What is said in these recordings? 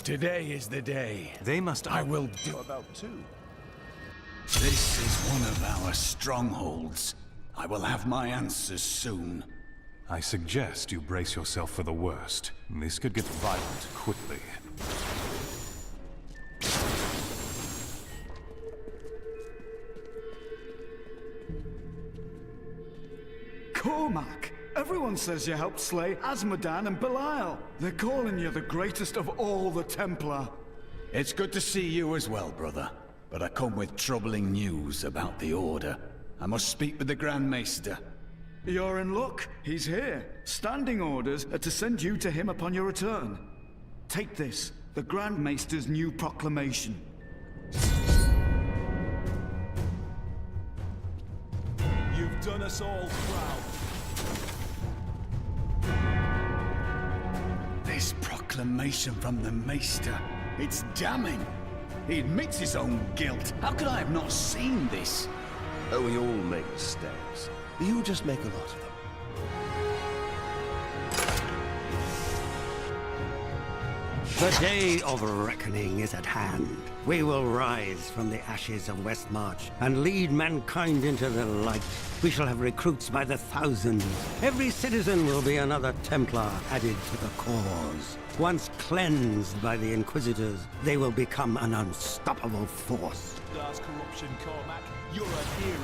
Today is the day. They must... I will do... About two. This is one of our strongholds. I will have my answers soon. I suggest you brace yourself for the worst. This could get violent quickly. Cormac! Everyone says you helped slay Azmodan and Belial. They're calling you the greatest of all the Templar. It's good to see you as well, brother. But I come with troubling news about the Order. I must speak with the Grand Maester. You're in luck. He's here. Standing orders are to send you to him upon your return. Take this, the Grand Maester's new proclamation. You've done us all proud. This proclamation from the Maester, it's damning. He admits his own guilt. How could I have not seen this? Oh, we all make mistakes. You just make a lot of them. The day of reckoning is at hand. We will rise from the ashes of Westmarch and lead mankind into the light. We shall have recruits by the thousands. Every citizen will be another Templar added to the cause. Once cleansed by the Inquisitors, they will become an unstoppable force. There's corruption, Cormac. You're a hero.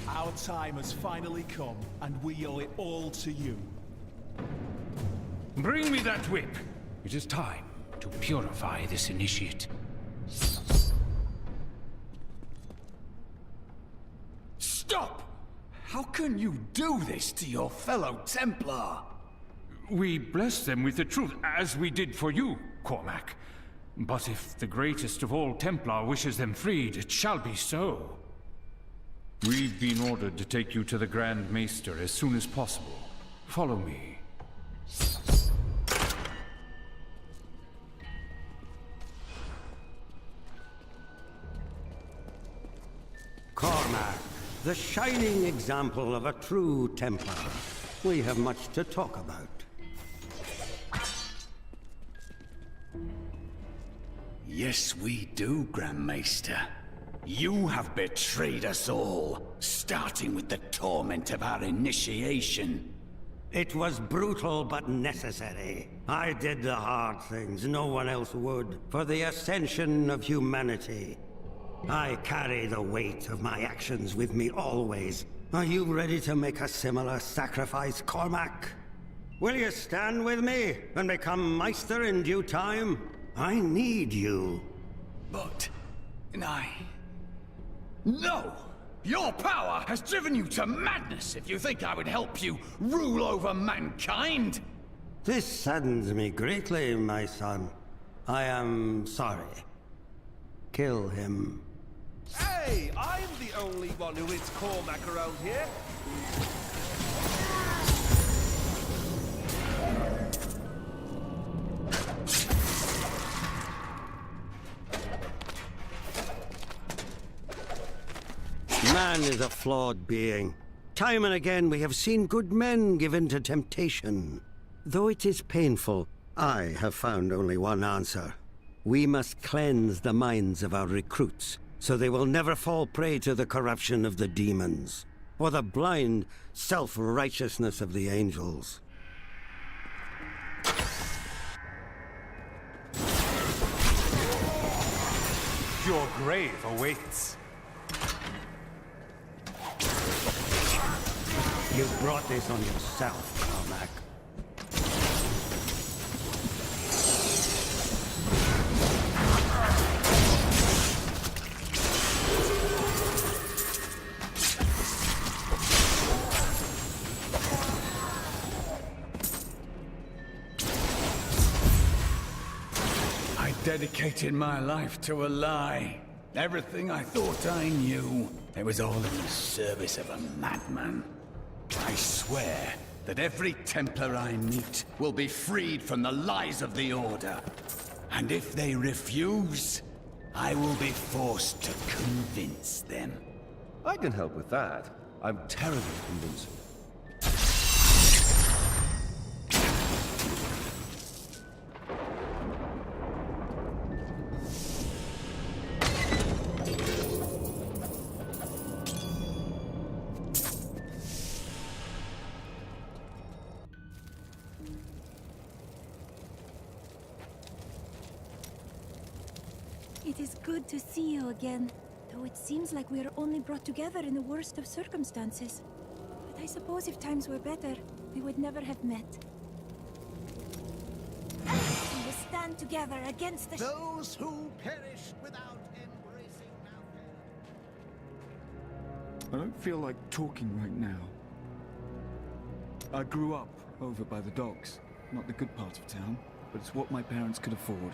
Our time has finally come, and we owe it all to you. Bring me that whip. It is time to purify this initiate. Stop! How can you do this to your fellow Templar? We bless them with the truth, as we did for you, Cormac. But if the greatest of all Templar wishes them freed, it shall be so. We've been ordered to take you to the Grand Maester as soon as possible. Follow me. Cormac, the shining example of a true Templar. We have much to talk about. Yes, we do, Grand Maester. You have betrayed us all, starting with the torment of our initiation. It was brutal but necessary. I did the hard things no one else would, for the ascension of humanity. I carry the weight of my actions with me always. Are you ready to make a similar sacrifice, Cormac? Will you stand with me and become Meister in due time? I need you. But... No! Your power has driven you to madness if you think I would help you rule over mankind! This saddens me greatly, my son. I am sorry. Kill him. Hey, I'm the only one who is Cormac around here. Man is a flawed being. Time and again we have seen good men given to temptation. Though it is painful, I have found only one answer. We must cleanse the minds of our recruits, so they will never fall prey to the corruption of the demons, or the blind self-righteousness of the angels. Your grave awaits. You brought this on yourself, Cormac. I dedicated my life to a lie. Everything I thought I knew, it was all in the service of a madman. I swear that every Templar I meet will be freed from the lies of the Order. And if they refuse, I will be forced to convince them. I can help with that. I'm terribly convincing. It is good to see you again, though it seems like we are only brought together in the worst of circumstances. But I suppose if times were better, we would never have met. We will stand together against the Those who perished without embracing Malcolm. I don't feel like talking right now. I grew up over by the docks. Not the good part of town, but it's what my parents could afford.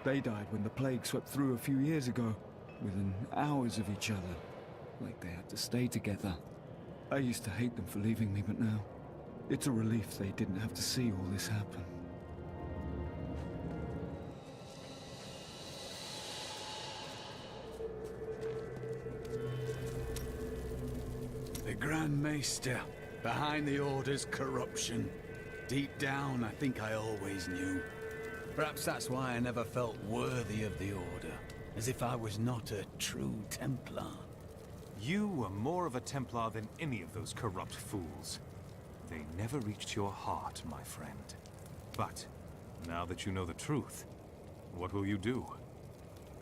They died when the plague swept through a few years ago, within hours of each other. Like they had to stay together. I used to hate them for leaving me, but now, it's a relief they didn't have to see all this happen. The Grand Maester, behind the Order's corruption. Deep down, I think I always knew. Perhaps that's why I never felt worthy of the Order, as if I was not a true Templar. You were more of a Templar than any of those corrupt fools. They never reached your heart, my friend. But, now that you know the truth, what will you do?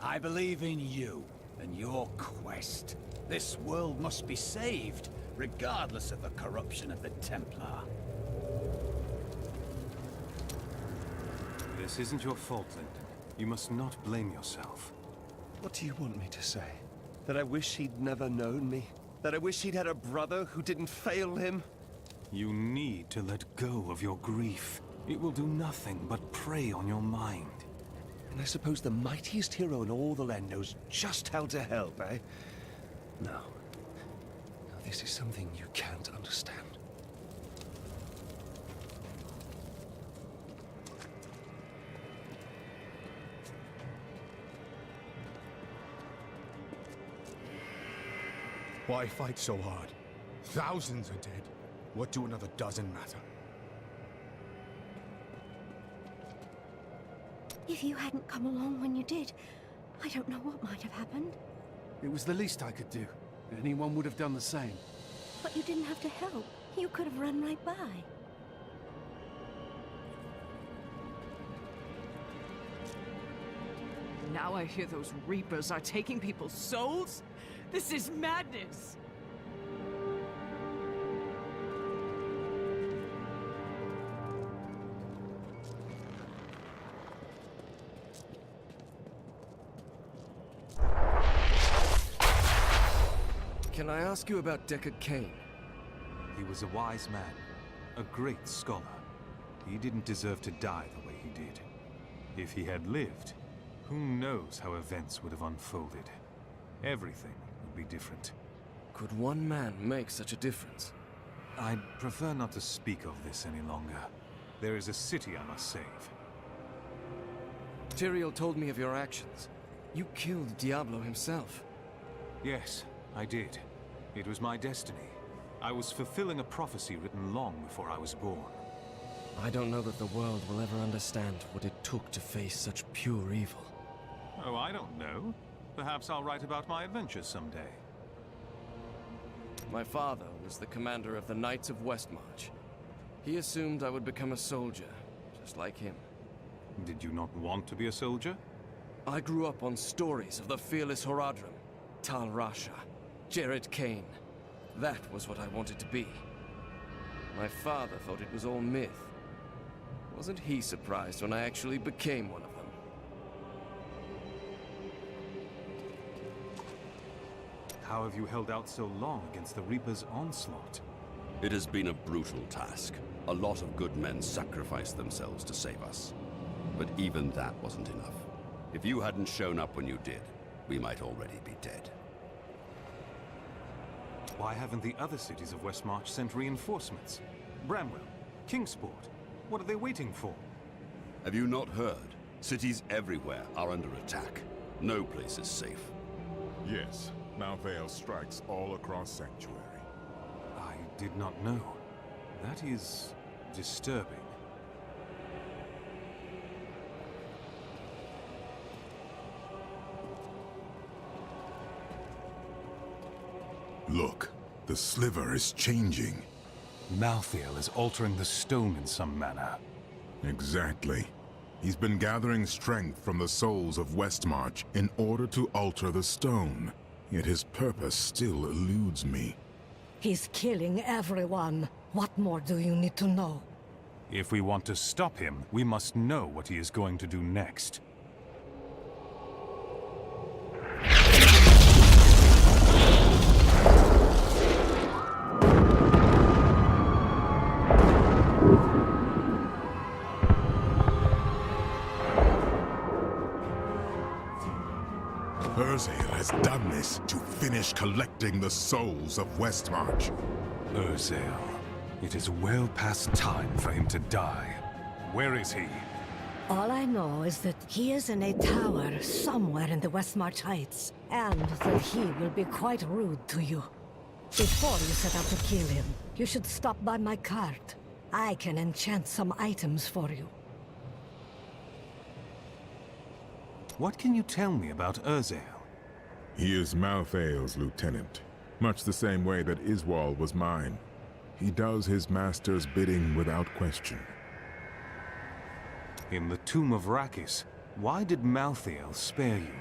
I believe in you and your quest. This world must be saved, regardless of the corruption of the Templar. This isn't your fault, Lyndon. You must not blame yourself. What do you want me to say? That I wish he'd never known me? That I wish he'd had a brother who didn't fail him? You need to let go of your grief. It will do nothing but prey on your mind. And I suppose the mightiest hero in all the land knows just how to help, eh? No. No, this is something you can't understand. Why fight so hard? Thousands are dead. What do another dozen matter? If you hadn't come along when you did, I don't know what might have happened. It was the least I could do. Anyone would have done the same. But you didn't have to help. You could have run right by. Now I hear those Reapers are taking people's souls? This is madness! Can I ask you about Deckard Cain? He was a wise man, a great scholar. He didn't deserve to die the way he did. If he had lived, who knows how events would have unfolded. Everything would be different. Could one man make such a difference? I'd prefer not to speak of this any longer. There is a city I must save. Tyrael told me of your actions. You killed Diablo himself. Yes, I did. It was my destiny. I was fulfilling a prophecy written long before I was born. I don't know that the world will ever understand what it took to face such pure evil. Oh, I don't know. Perhaps I'll write about my adventures someday. My father was the commander of the Knights of Westmarch. He assumed I would become a soldier, just like him. Did you not want to be a soldier? I grew up on stories of the fearless Horadrim, Tal Rasha, Jared Cain. That was what I wanted to be. My father thought it was all myth. Wasn't he surprised when I actually became one of them? How have you held out so long against the Reaper's onslaught? It has been a brutal task. A lot of good men sacrificed themselves to save us. But even that wasn't enough. If you hadn't shown up when you did, we might already be dead. Why haven't the other cities of Westmarch sent reinforcements? Bramwell, Kingsport, what are they waiting for? Have you not heard? Cities everywhere are under attack. No place is safe. Yes, Malthael strikes all across Sanctuary. I did not know. That is disturbing. Look, the sliver is changing. Malthael is altering the stone in some manner. Exactly. He's been gathering strength from the souls of Westmarch in order to alter the stone. Yet his purpose still eludes me. He's killing everyone. What more do you need to know? If we want to stop him, we must know what he is going to do next. Urzael has done this to finish collecting the souls of Westmarch. Urzael. It is well past time for him to die. Where is he? All I know is that he is in a tower somewhere in the Westmarch Heights, and that he will be quite rude to you. Before you set out to kill him, you should stop by my cart. I can enchant some items for you. What can you tell me about Urzael? He is Malthael's lieutenant, much the same way that Iswal was mine. He does his master's bidding without question. In the tomb of Rakis, why did Malthael spare you?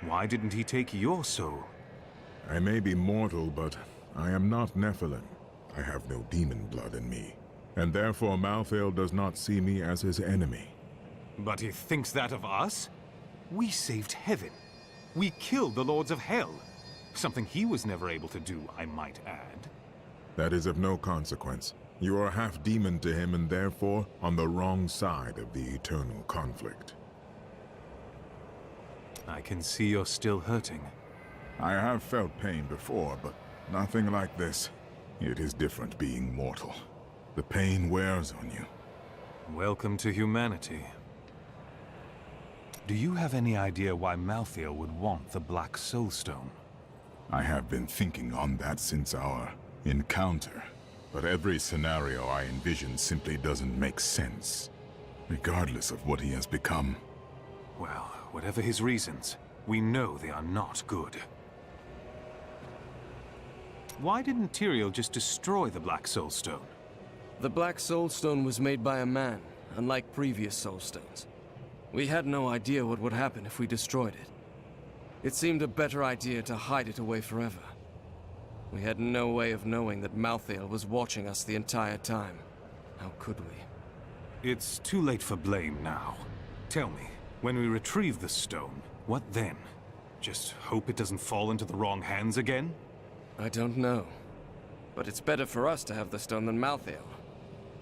Why didn't he take your soul? I may be mortal, but I am not Nephilim. I have no demon blood in me, and therefore Malthael does not see me as his enemy. But he thinks that of us? We saved heaven. We killed the Lords of Hell. Something he was never able to do, I might add. That is of no consequence. You are half demon to him and therefore on the wrong side of the eternal conflict. I can see you're still hurting. I have felt pain before, but nothing like this. It is different being mortal. The pain wears on you. Welcome to humanity. Do you have any idea why Malthael would want the Black Soulstone? I have been thinking on that since our encounter, but every scenario I envision simply doesn't make sense, regardless of what he has become. Well, whatever his reasons, we know they are not good. Why didn't Tyrael just destroy the Black Soulstone? The Black Soulstone was made by a man, unlike previous Soulstones. We had no idea what would happen if we destroyed it. It seemed a better idea to hide it away forever. We had no way of knowing that Malthael was watching us the entire time. How could we? It's too late for blame now. Tell me, when we retrieve the stone, what then? Just hope it doesn't fall into the wrong hands again? I don't know. But it's better for us to have the stone than Malthael.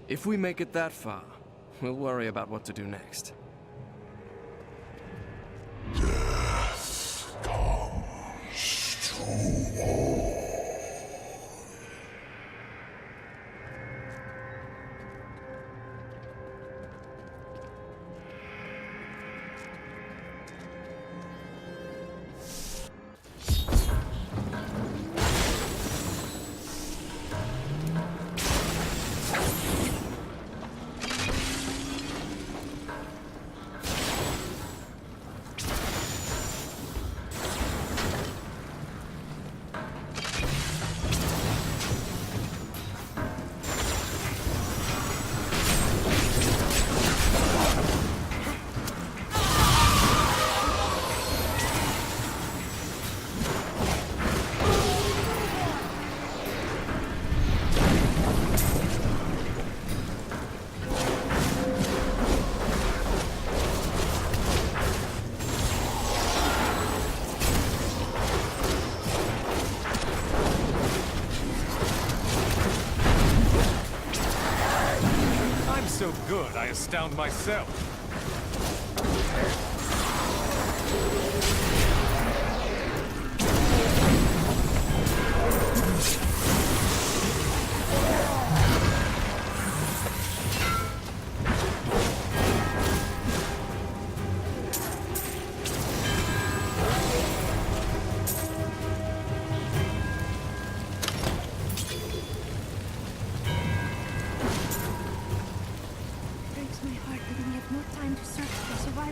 If we make it that far, we'll worry about what to do next. Death comes to all. So good, I astound myself.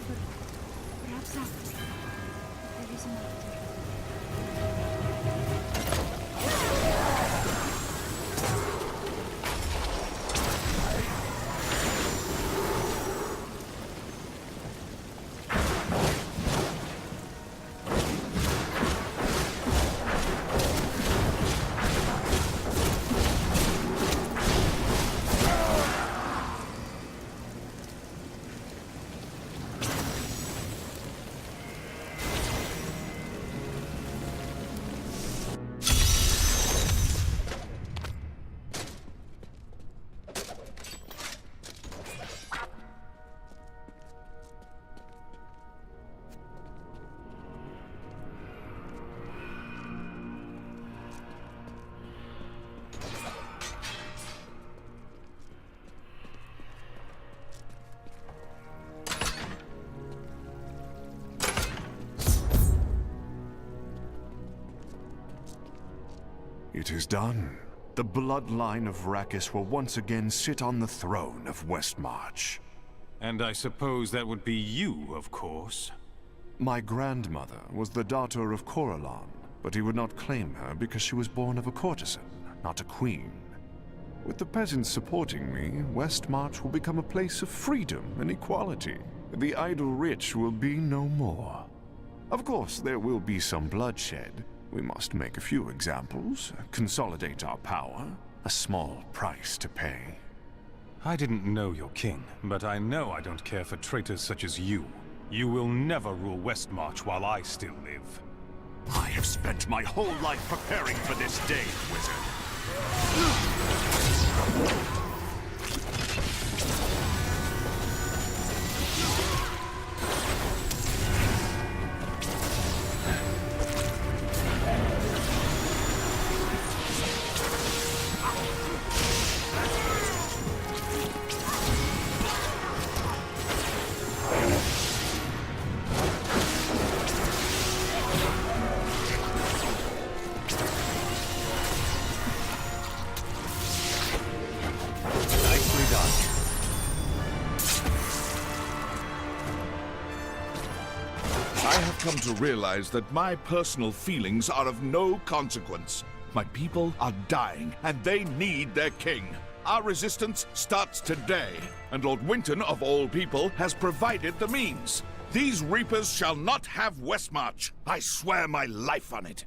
forever. Perhaps after. There is an after. It is done. The bloodline of Rakis will once again sit on the throne of Westmarch. And I suppose that would be you, of course. My grandmother was the daughter of Coralon, but he would not claim her because she was born of a courtesan, not a queen. With the peasants supporting me, Westmarch will become a place of freedom and equality. The idle rich will be no more. Of course, there will be some bloodshed. We must make a few examples, consolidate our power. A small price to pay. I didn't know your king, but I know I don't care for traitors such as you. You will never rule Westmarch while I still live. I have spent my whole life preparing for this day, wizard. Come to realize that my personal feelings are of no consequence. My people are dying, and they need their king. Our resistance starts today, and Lord Winton, of all people, has provided the means. These Reapers shall not have Westmarch. I swear my life on it.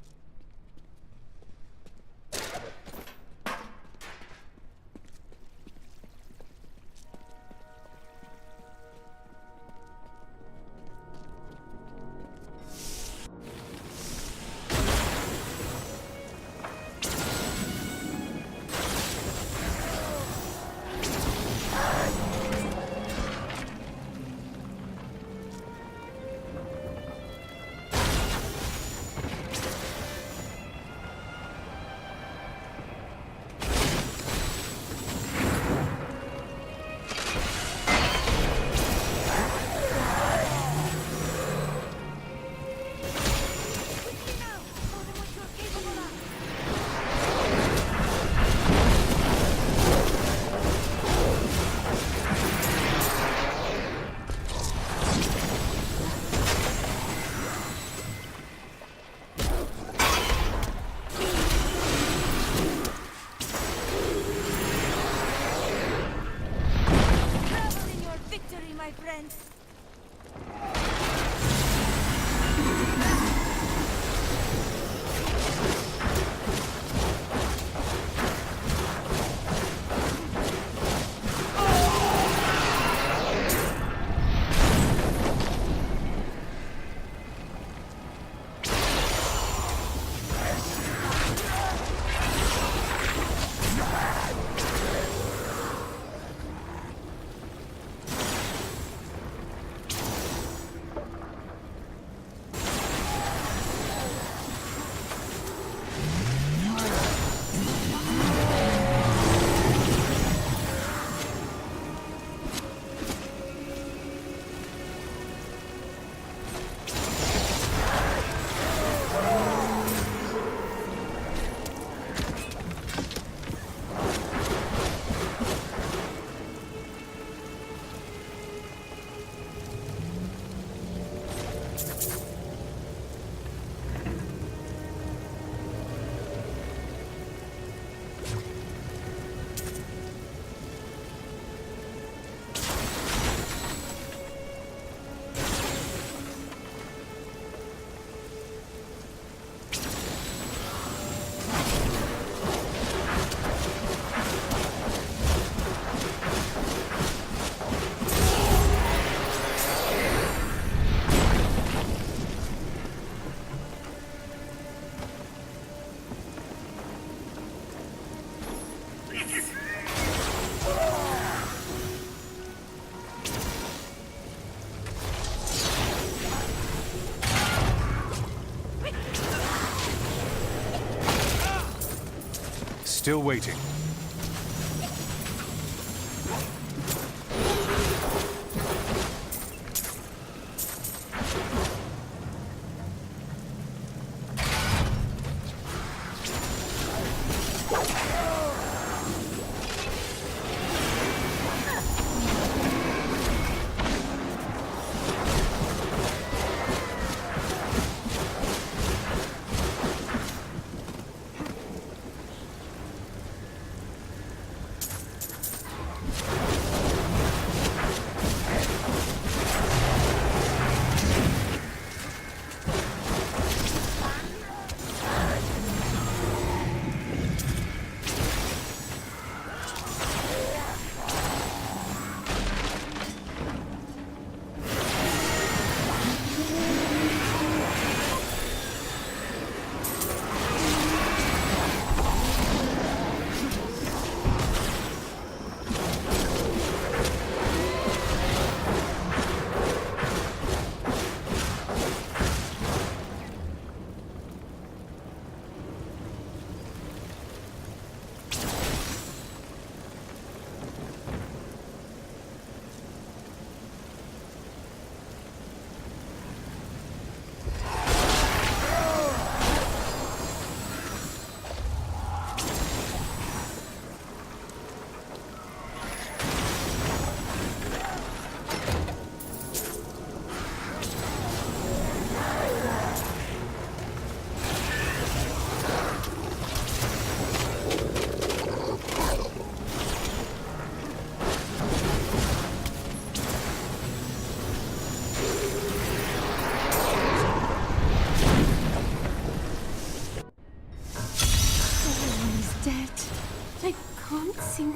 still waiting.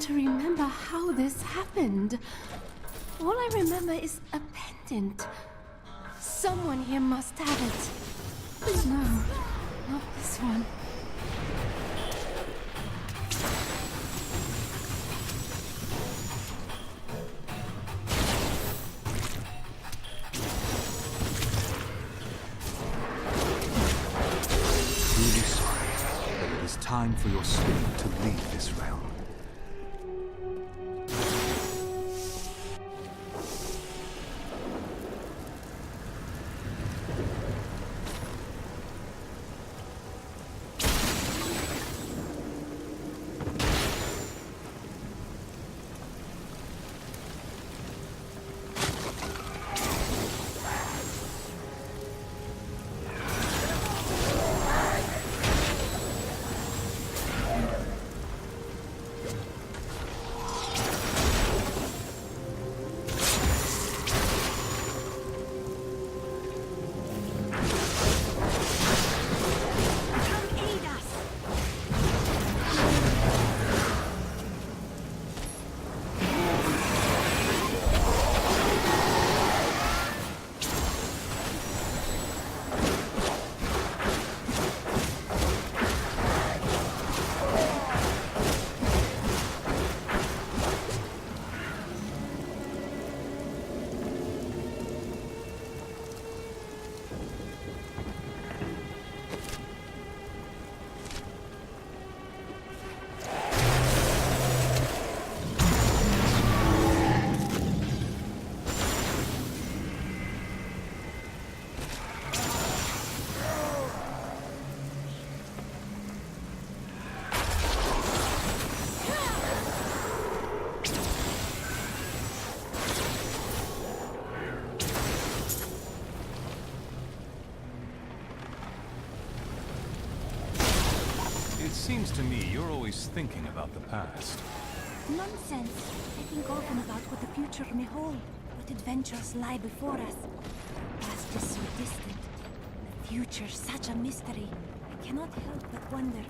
To remember how this happened. All I remember is a pendant. Someone here must have it. No, not this one. Truly sorry, but it is time for your spirit to leave this realm. It seems to me you're always thinking about the past. Nonsense. I think often about what the future may hold, what adventures lie before us. Past is so distant. The future such a mystery. I cannot help but wonder.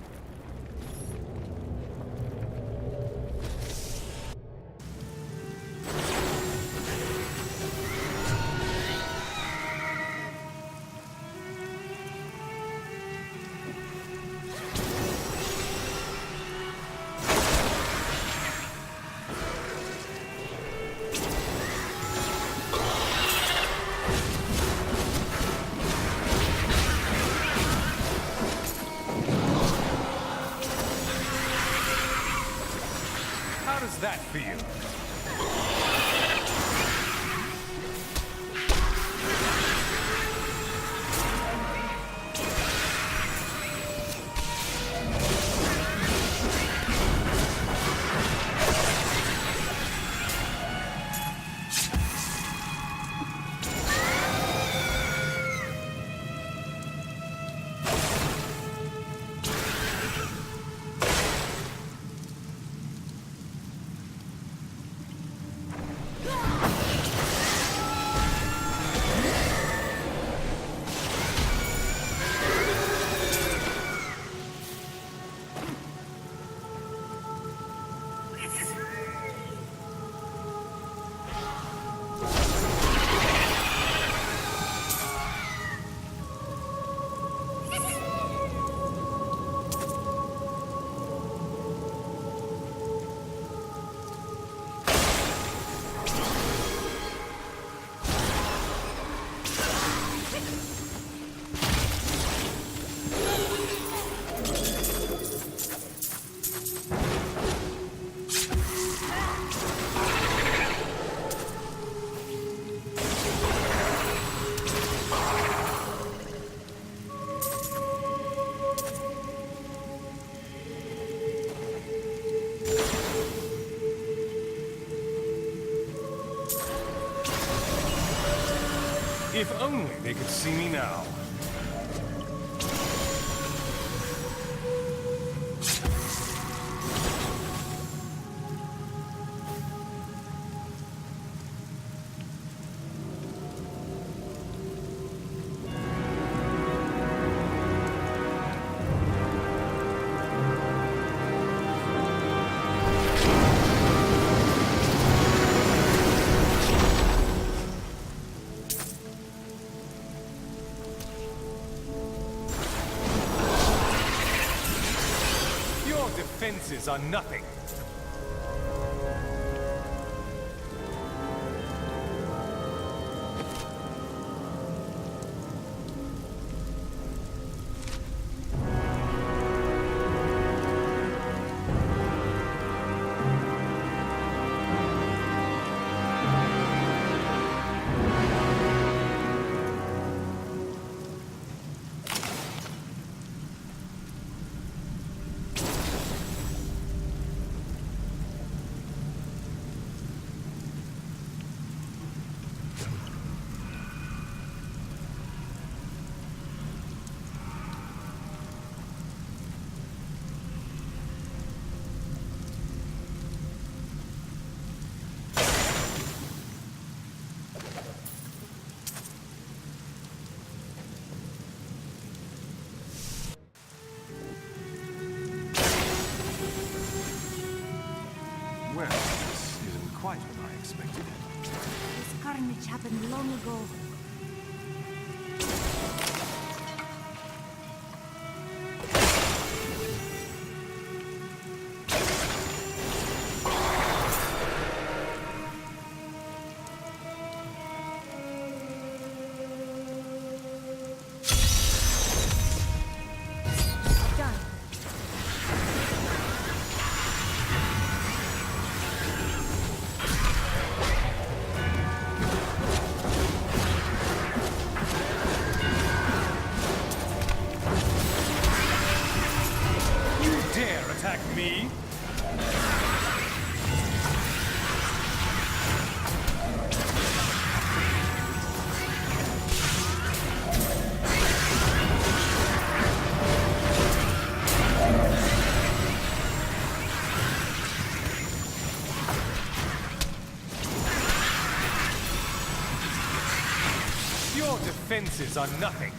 If only they could see me now. Defenses are nothing. Well, this isn't quite what I expected. This carnage happened long ago. Attack me? Your defenses are nothing.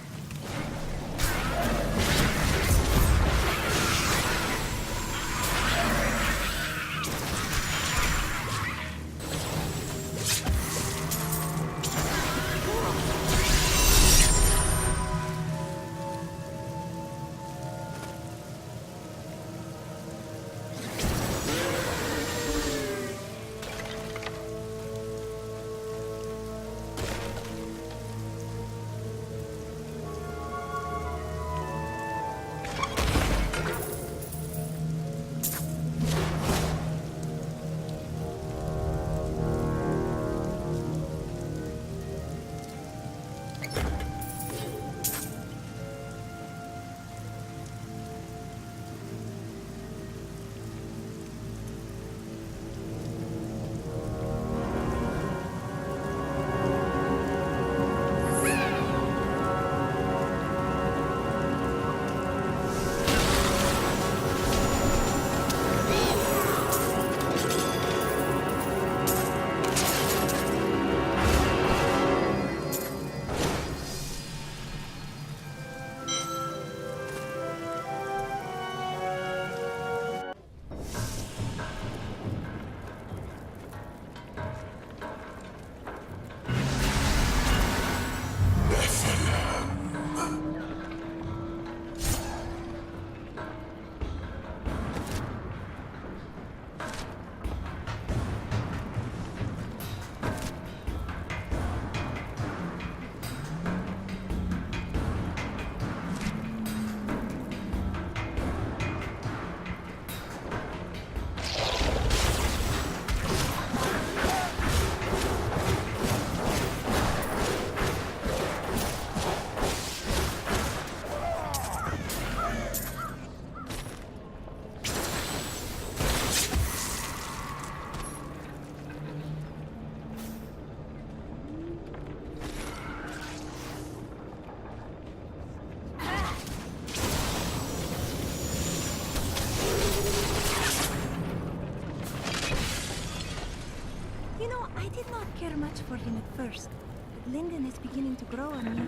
care much for him at first, but Linden is beginning to grow on me.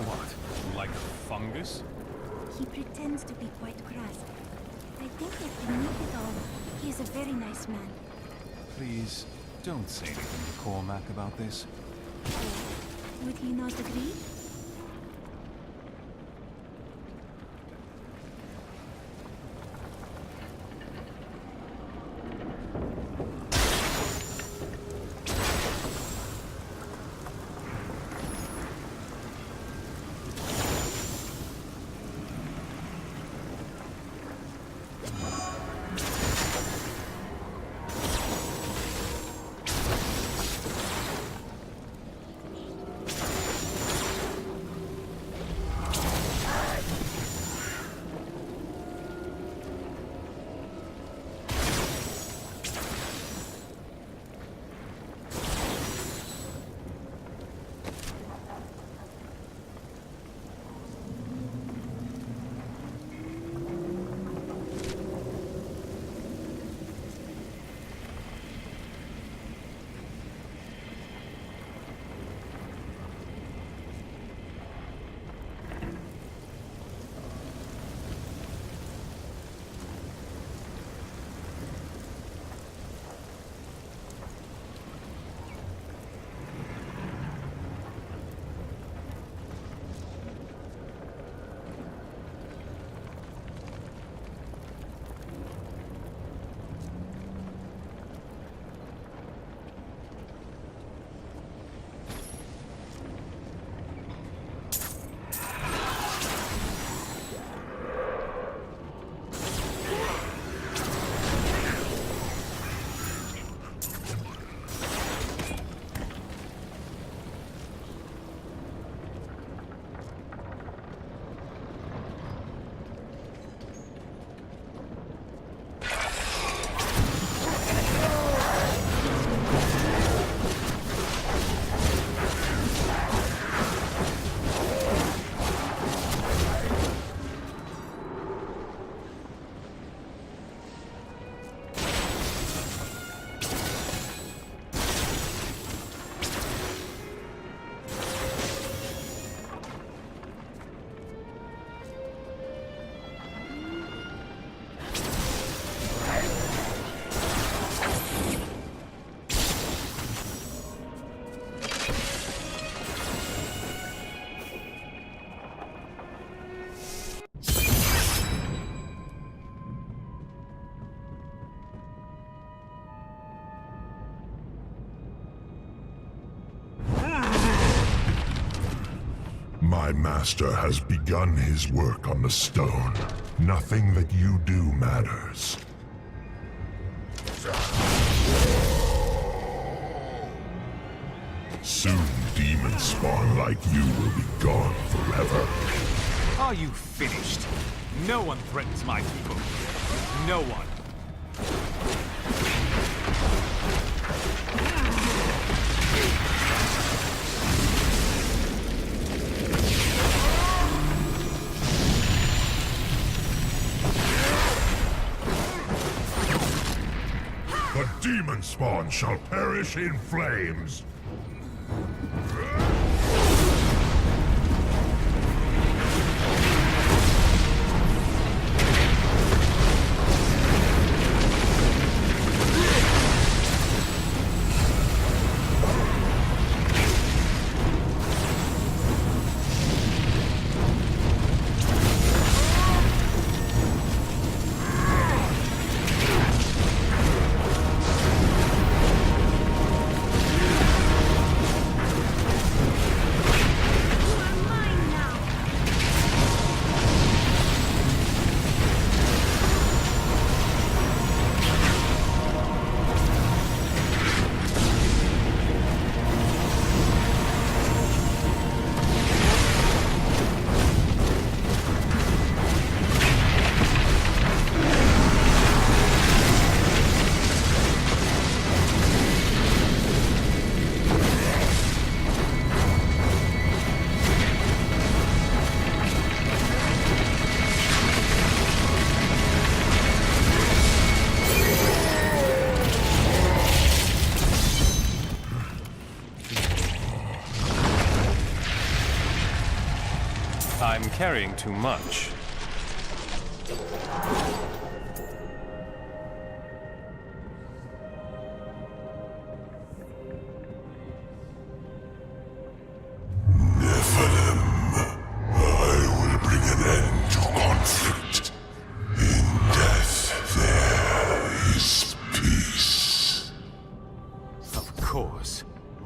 What? Like a fungus? He pretends to be quite crass. I think that beneath it all, he is a very nice man. Please, don't say anything to Cormac about this. Would he not agree? My master has begun his work on the stone. Nothing that you do matters. Soon, demon spawn like you will be gone forever. Are you finished? No one threatens my people. No one. The demon spawn shall perish in flames. I'm carrying too much.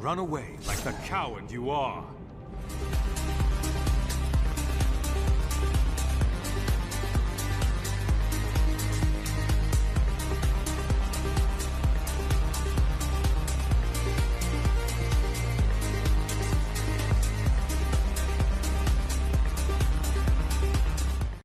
Run away like the coward you are.